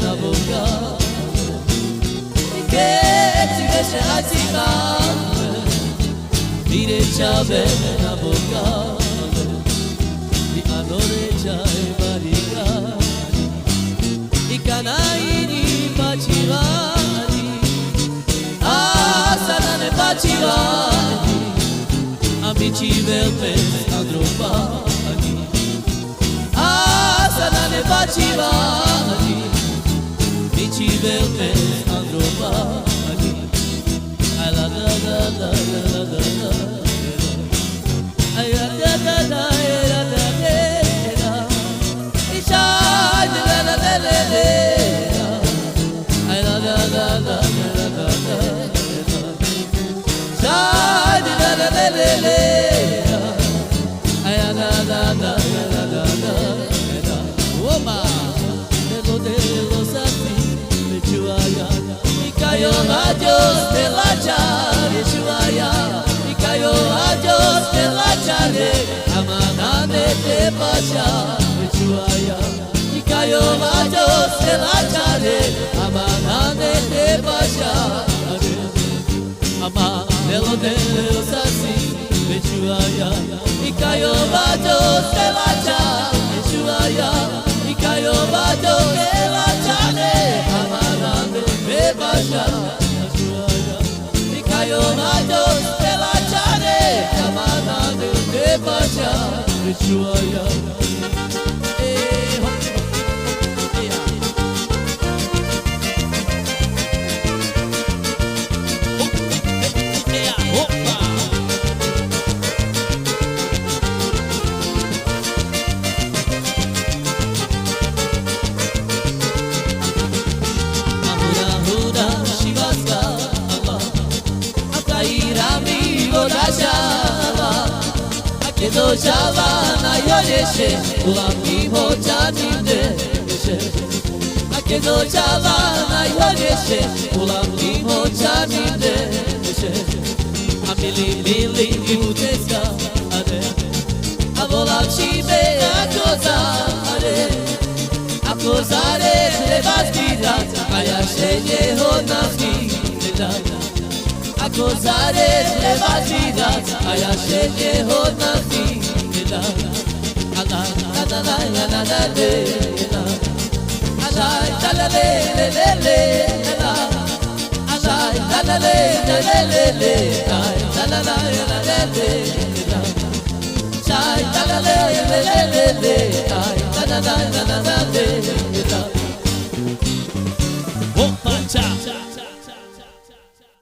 na boca che ti piace mire chave na boca di amore chai mariga i canai di pachivani asana ne pachivani amici verde andropani asana ne pachivani amici verde andropani la la la la la la la ay la la la la la la la ishai la la la la la ay la la la la la la la ishai la la la la la ay la la la la la la la oma de los así me chuaya y cayó a Dios de la chale chuaya y cayó a Dios de la chale amana de pasha me chuaya y cayó a Dios de la chale amana de pasha ama de los así me chuaya y cayó a Dios de la chale me chuaya y cayó a Dios de la chale amana de pasha Cayó a Dios de la chale, amana de pasha, de chuaya. Kedo chavana yoyeshe, ulami mochani deshe. Kedo chavana yoyeshe, ulami mochani deshe. Amili mili ibuteska ade, avola chibe acosare le bastida, ayashe yehonafi le acosare le bastida, ayashe yehonafi le ala la la la la la le ala la le le le le la ala la la le le le le la la la la le le la la la le le le le la la la la la le